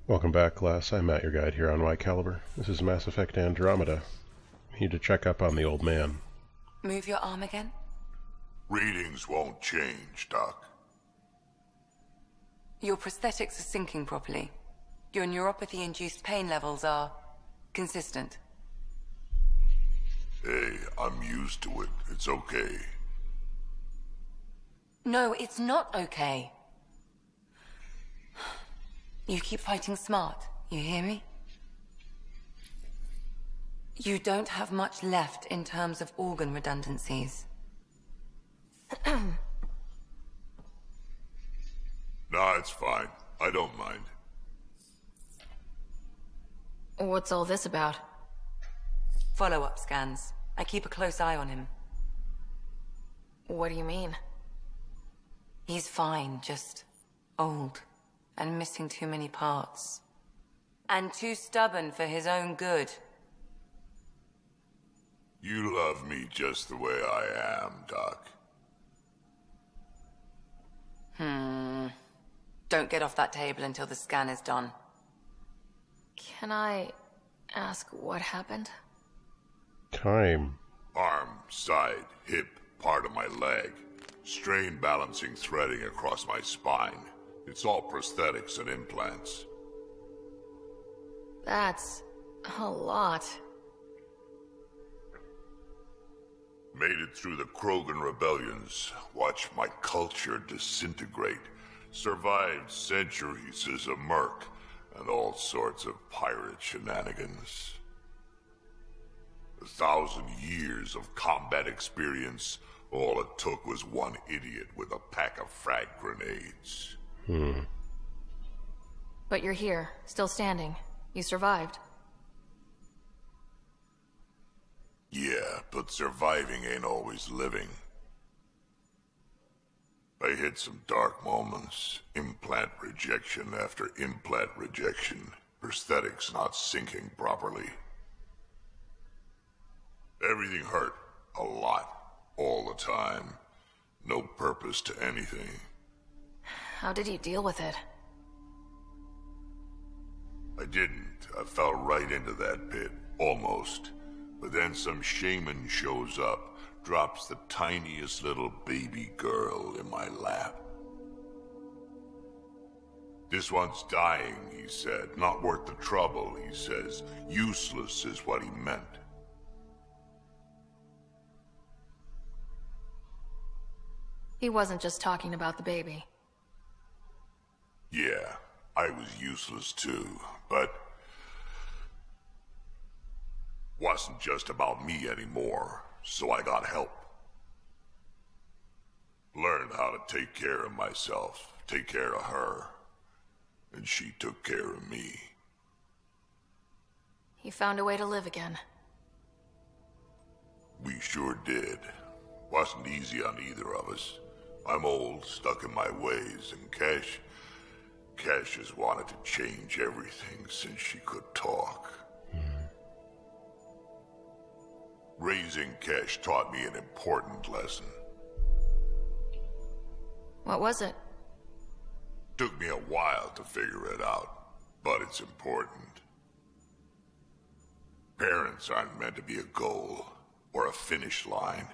Welcome back, class. I'm Matt, your guide here on Y Caliber. This is Mass Effect Andromeda. I need to check up on the old man. Move your arm again? Readings won't change, Doc. Your prosthetics are syncing properly. Your neuropathy-induced pain levels are consistent. Hey, I'm used to it. It's okay. No, it's not okay. You keep fighting smart, you hear me? You don't have much left in terms of organ redundancies. Nah, it's fine. I don't mind. What's all this about? Follow-up scans. I keep a close eye on him. What do you mean? He's fine, just old and missing too many parts. And too stubborn for his own good. You love me just the way I am, Doc. Don't get off that table until the scan is done. Can I ask what happened? Time. Arm, side, hip, part of my leg. Strain balancing threading across my spine. It's all prosthetics and implants. That's a lot. Made it through the Krogan rebellions. Watched my culture disintegrate. Survived centuries as a merc and all sorts of pirate shenanigans. 1,000 years of combat experience. All it took was one idiot with a pack of frag grenades. But you're here, still standing. You survived. Yeah, but surviving ain't always living. I hit some dark moments. Implant rejection after implant rejection. Prosthetics not syncing properly. Everything hurt. A lot. All the time. No purpose to anything. How did you deal with it? I didn't. I fell right into that pit. Almost. But then some shaman shows up, drops the tiniest little baby girl in my lap. This one's dying, he said. Not worth the trouble, he says. Useless is what he meant. He wasn't just talking about the baby. Yeah, I was useless too, but wasn't just about me anymore, so I got help. Learned how to take care of myself, take care of her, and she took care of me. He found a way to live again. We sure did. Wasn't easy on either of us. I'm old, stuck in my ways, and Cash has wanted to change everything since she could talk. Raising Cash taught me an important lesson. What was it? Took me a while to figure it out, but it's important. Parents aren't meant to be a goal, or a finish line.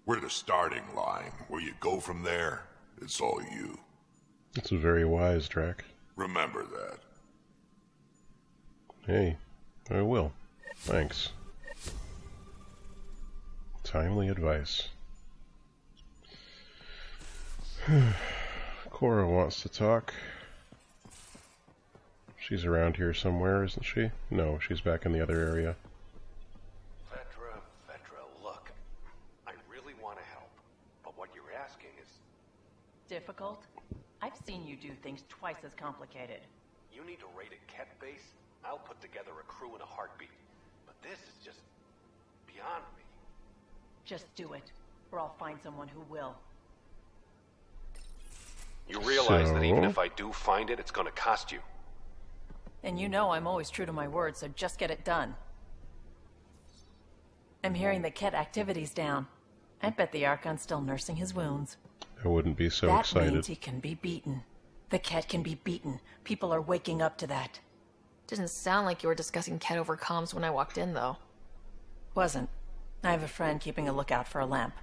We're the starting line. Where you go from there, it's all you. That's very wise, Drac. Remember that. Hey, I will. Thanks. Timely advice. Cora wants to talk. She's around here somewhere, isn't she? No, she's back in the other area. Vetra, look. I really want to help, but what you're asking is... Difficult? I've seen you do things twice as complicated. You need to raid a Ket base? I'll put together a crew in a heartbeat. But this is just... beyond me. Just do it, or I'll find someone who will. You realize that even if I do find it, it's gonna cost you. And you know I'm always true to my word, so just get it done. I'm hearing the Ket activity's down. I bet the Archon's still nursing his wounds. I wouldn't be so that excited. means he can be beaten. The Ket can be beaten. People are waking up to that. Didn't sound like you were discussing Ket over comms when I walked in, though. Wasn't. I have a friend keeping a lookout for a lamp.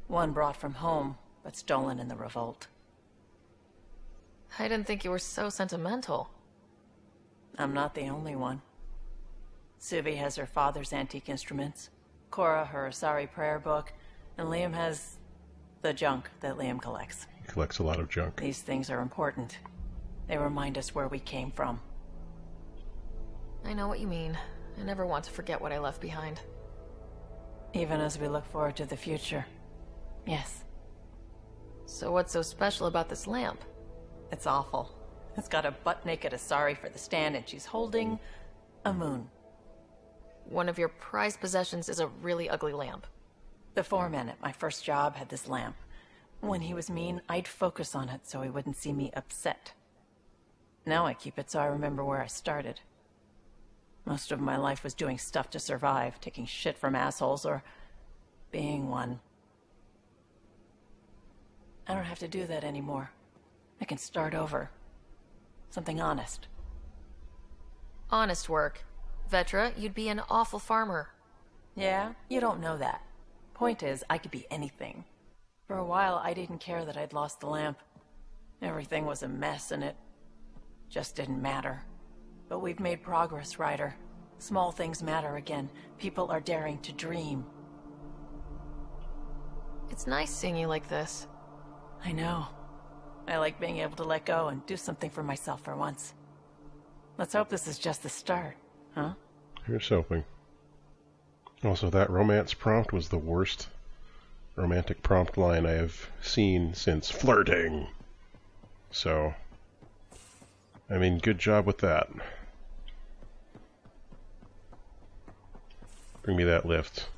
One brought from home, but stolen in the revolt. I didn't think you were so sentimental. I'm not the only one. Suvi has her father's antique instruments, Cora her Asari prayer book, and Liam has the junk that Liam collects. He collects a lot of junk. These things are important. They remind us where we came from. I know what you mean. I never want to forget what I left behind. Even as we look forward to the future. Yes. So what's so special about this lamp? It's awful. It's got a butt-naked Asari for the stand, and she's holding a moon. One of your prized possessions is a really ugly lamp. The foreman at my first job had this lamp. When he was mean, I'd focus on it so he wouldn't see me upset. Now I keep it so I remember where I started. Most of my life was doing stuff to survive, taking shit from assholes, or being one. I don't have to do that anymore. I can start over. Something honest. Honest work. Vetra, you'd be an awful farmer. Yeah? You don't know that. Point is, I could be anything. For a while, I didn't care that I'd lost the lamp. Everything was a mess, and it just didn't matter. But we've made progress, Ryder. Small things matter again. People are daring to dream. It's nice seeing you like this. I know. I like being able to let go and do something for myself for once. Let's hope this is just the start, huh? Here's hoping. Also, that romance prompt was the worst romantic prompt line I have seen since flirting. So, I mean, good job with that. Bring me that lift.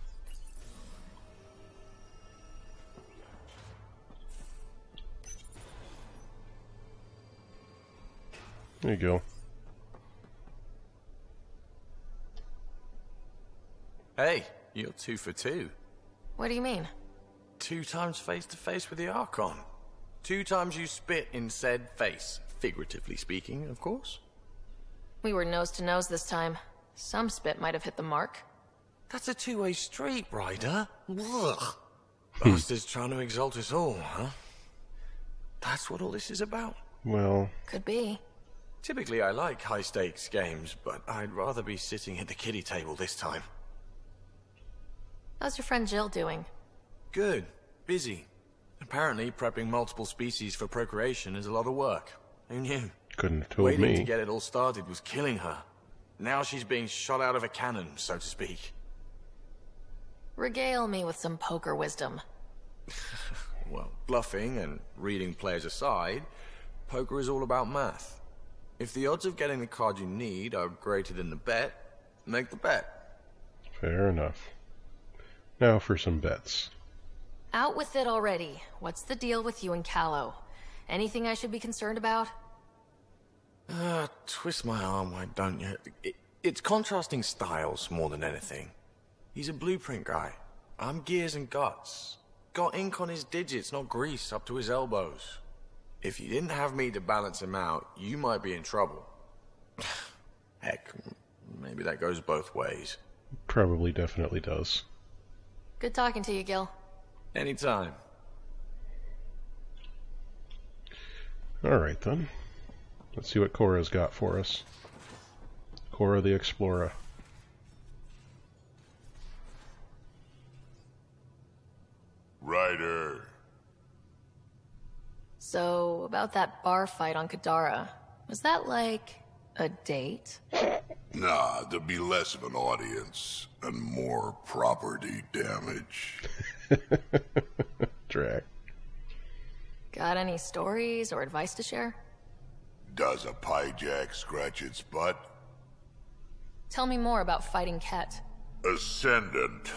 There you go. Hey, you're 2 for 2. What do you mean? 2 times face to face with the Archon. 2 times you spit in said face. Figuratively speaking, of course. We were nose to nose this time. Some spit might have hit the mark. That's a two-way street, Ryder. Ugh. Bastard's trying to exalt us all, huh? That's what all this is about? Well... Could be. Typically I like high-stakes games, but I'd rather be sitting at the kiddie table this time. How's your friend Jill doing? Good. Busy. Apparently prepping multiple species for procreation is a lot of work. Who knew? Couldn't have told Waiting me. to get it all started was killing her. Now she's being shot out of a cannon, so to speak. Regale me with some poker wisdom. Well, bluffing and reading players aside, poker is all about math. If the odds of getting the card you need are greater than the bet, make the bet. Fair enough. Now for some bets. Out with it already. What's the deal with you and Callow? Anything I should be concerned about? Twist my arm, why don't you? It's contrasting styles more than anything. He's a blueprint guy. I'm gears and guts. Got ink on his digits, not grease up to his elbows. If you didn't have me to balance him out, you might be in trouble. Heck, maybe that goes both ways. Probably definitely does. Good talking to you, Gil. Anytime. Alright then. Let's see what Cora's got for us. Cora the Explorer. Ryder. So, about that bar fight on Kadara, was that like a date? Nah, there'll be less of an audience and more property damage. Drag. Got any stories or advice to share? Does a pie jack scratch its butt? Tell me more about fighting Ket. Ascendant.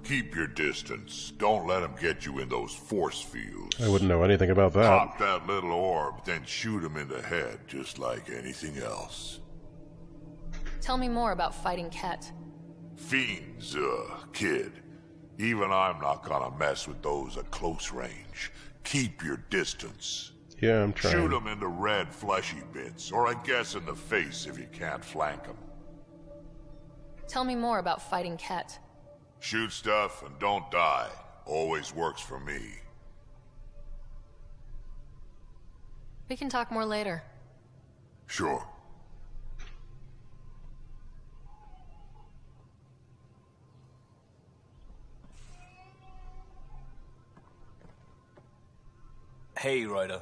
Keep your distance. Don't let him get you in those force fields. I wouldn't know anything about that. Pop that little orb, then shoot him in the head, just like anything else. Tell me more about fighting Ket. Fiends, kid. Even I'm not gonna mess with those at close range. Keep your distance. Yeah, I'm trying. Shoot them in the red fleshy bits, or I guess in the face if you can't flank them. Tell me more about fighting Ket. Shoot stuff and don't die. Always works for me. We can talk more later. Sure. Hey, Ryder.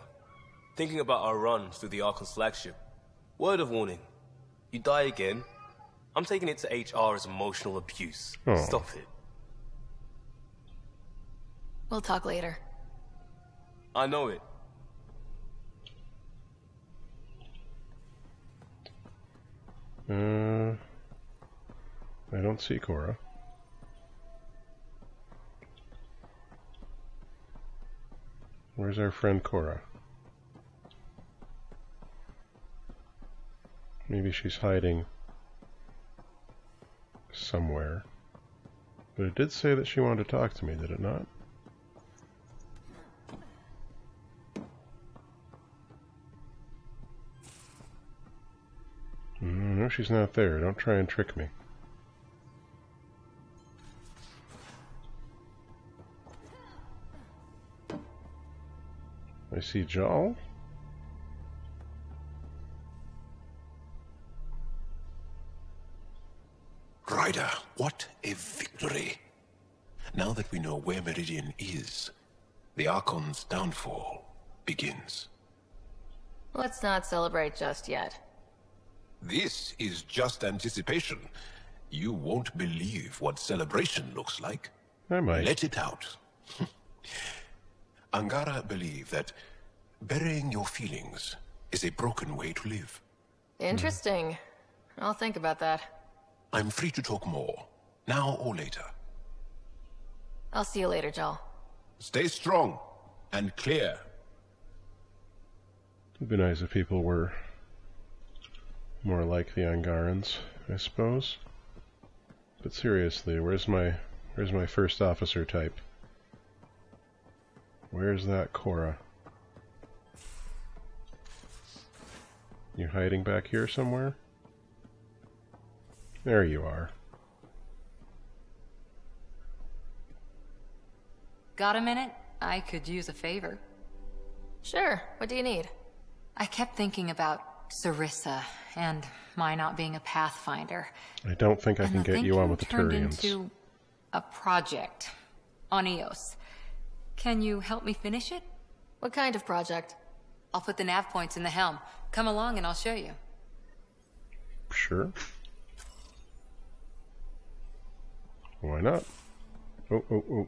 Thinking about our run through the Archon's flagship. Word of warning. You die again, I'm taking it to HR as emotional abuse. Oh. Stop it. We'll talk later. I know it. I don't see Cora. Where's our friend Cora? Maybe she's hiding somewhere. But it did say that she wanted to talk to me, did it not? No, she's not there. Don't try and trick me. I see Jal. Ryder, what a victory! Now that we know where Meridian is, the Archon's downfall begins. Let's not celebrate just yet. This is just anticipation. You won't believe what celebration looks like. I might. Let it out. Angara believe that burying your feelings is a broken way to live. Interesting. I'll think about that. I'm free to talk more, now or later. I'll see you later, Jal. Stay strong and clear. It'd be nice if people were more like the Angarans, I suppose. But seriously, where's my first officer type? Where's that Cora? You hiding back here somewhere? There you are. Got a minute? I could use a favor. Sure. What do you need? I kept thinking about Sarissa and my not being a pathfinder. I don't think I can get you on with the turned Turians. into a project on Eos. Can you help me finish it? What kind of project? I'll put the nav points in the helm. Come along and I'll show you. Sure. Why not? Oh, oh, oh.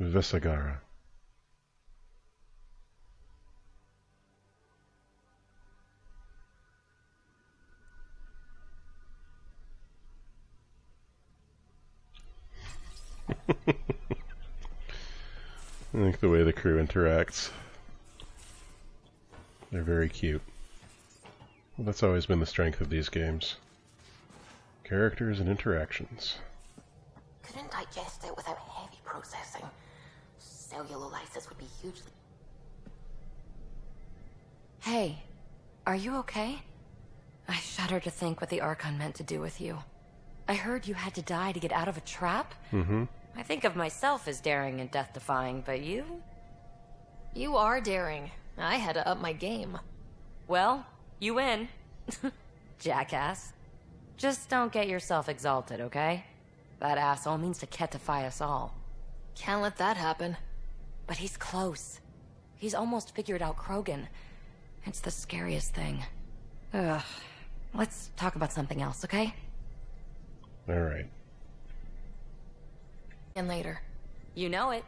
Vesagara. I think the way the crew interacts, they're very cute. Well, that's always been the strength of these games. Characters and interactions. Couldn't digest it without heavy processing. Cellulolysis would be hugely... Hey, are you okay? I shudder to think what the Archon meant to do with you. I heard you had to die to get out of a trap? Mm-hmm. I think of myself as daring and death-defying, but you? You are daring. I had to up my game. Well, you win. Jackass. Just don't get yourself exalted, okay? That asshole means to ketify us all. Can't let that happen. But he's close. He's almost figured out Krogan. It's the scariest thing. Ugh. Let's talk about something else, okay? Alright. And later. You know it.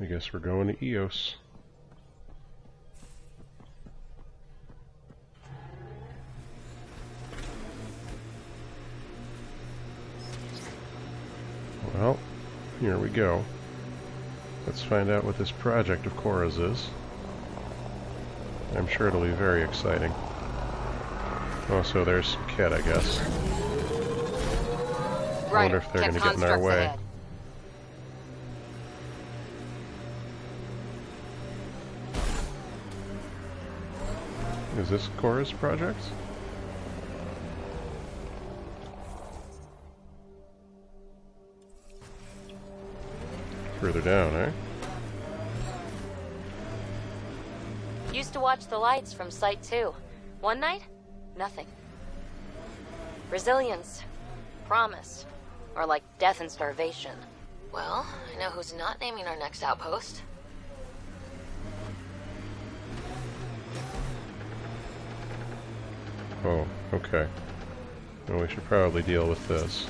I guess we're going to Eos. Well, here we go. Let's find out what this project of Cora's is. I'm sure it'll be very exciting. Oh, so there's some kit, I guess. I wonder if they're going to get in our way. Ahead. Is this Cora's project? Further down, eh? Used to watch the lights from Site 2. One night, nothing. Resilience. Promise. Or like death and starvation. Well, I know who's not naming our next outpost. Oh, okay. Well, we should probably deal with this.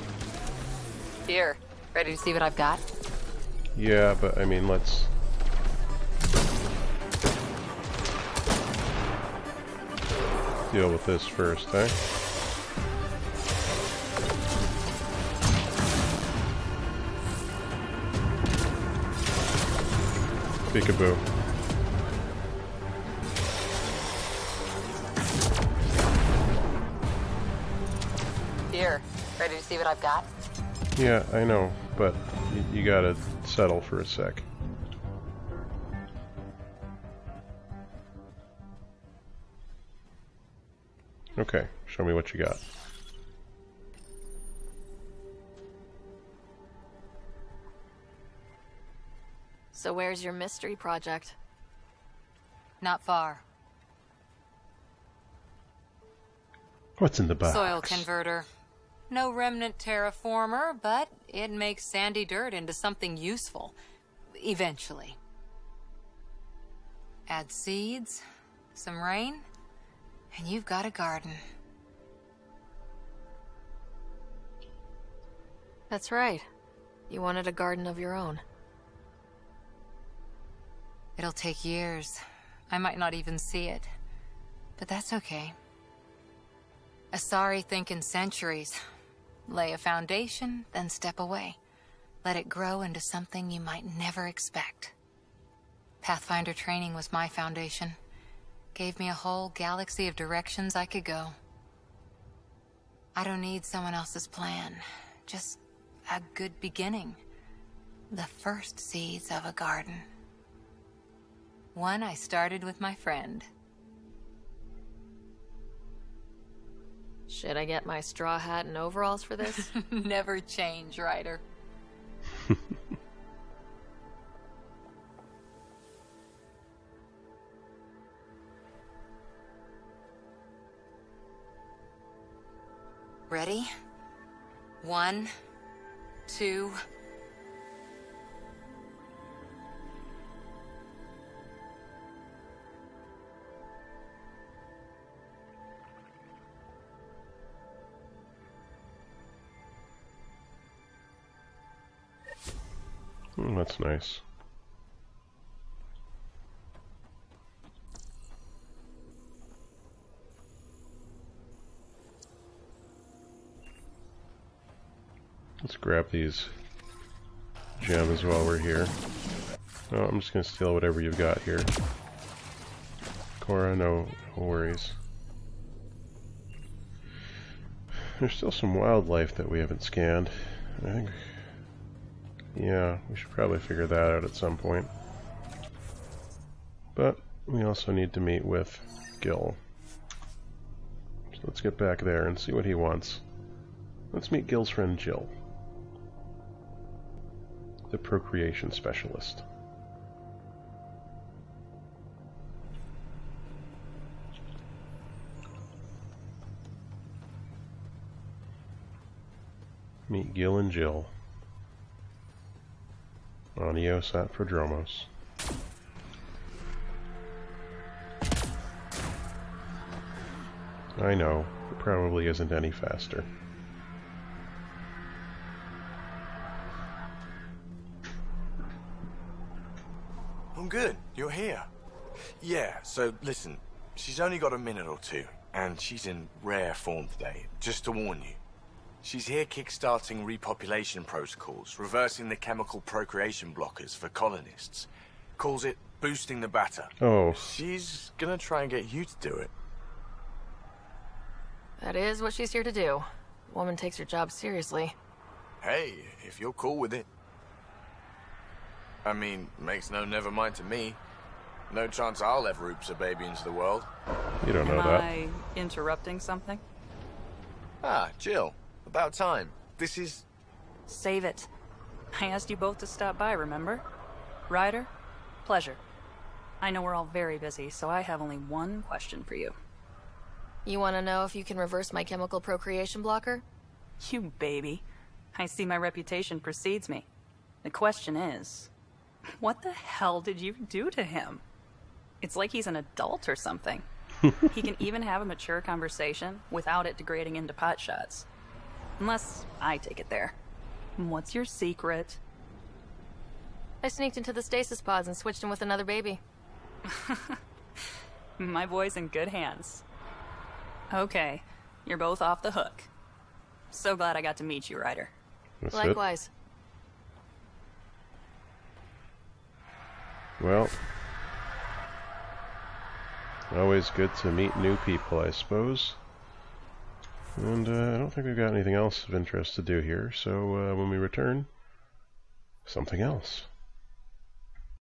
Here, ready to see what I've got? Yeah, but I mean, let's... deal with this first, eh? Peekaboo. Here, ready to see what I've got? Yeah, I know, but you gotta settle for a sec. Okay, show me what you got. So where's your mystery project? Not far. What's in the box? Soil converter. No remnant terraformer, but it makes sandy dirt into something useful. Eventually. Add seeds, some rain, and you've got a garden. That's right. You wanted a garden of your own. It'll take years. I might not even see it. But that's okay. Asari think in centuries. Lay a foundation, then step away. Let it grow into something you might never expect. Pathfinder training was my foundation. Gave me a whole galaxy of directions I could go. I don't need someone else's plan. Just a good beginning. The first seeds of a garden. One I started with my friend. Should I get my straw hat and overalls for this? Never change, Ryder. Ready? 1, 2... That's nice. Let's grab these gems while we're here. Oh, I'm just gonna steal whatever you've got here. Cora, no worries. There's still some wildlife that we haven't scanned. I think... yeah, we should probably figure that out at some point. But we also need to meet with Gil. So let's get back there and see what he wants. Let's meet Gil's friend Jill, the procreation specialist. Meet Gil and Jill. On Eosat Prodromos. I know, it probably isn't any faster. I'm good. You're here. Yeah, so listen, she's only got a minute or two, and she's in rare form today, just to warn you. She's here kickstarting repopulation protocols, reversing the chemical procreation blockers for colonists. Calls it boosting the batter. Oh. She's gonna try and get you to do it. That is what she's here to do. Woman takes her job seriously. Hey, if you're cool with it. I mean, makes no never mind to me. No chance I'll ever oops a baby into the world. You don't know that. Am I interrupting something? Ah, Jill. About time. This is... Save it. I asked you both to stop by, remember? Ryder, pleasure. I know we're all very busy, so I have only one question for you. You want to know if you can reverse my chemical procreation blocker? You baby. I see my reputation precedes me. The question is, what the hell did you do to him? It's like he's an adult or something. He can even have a mature conversation without it degrading into pot shots. Unless I take it there. What's your secret? I sneaked into the stasis pods and switched him with another baby. My boy's in good hands. Okay, you're both off the hook. So glad I got to meet you, Ryder. That's Likewise. it. Well, always good to meet new people, I suppose. And I don't think we've got anything else of interest to do here, so when we return, something else.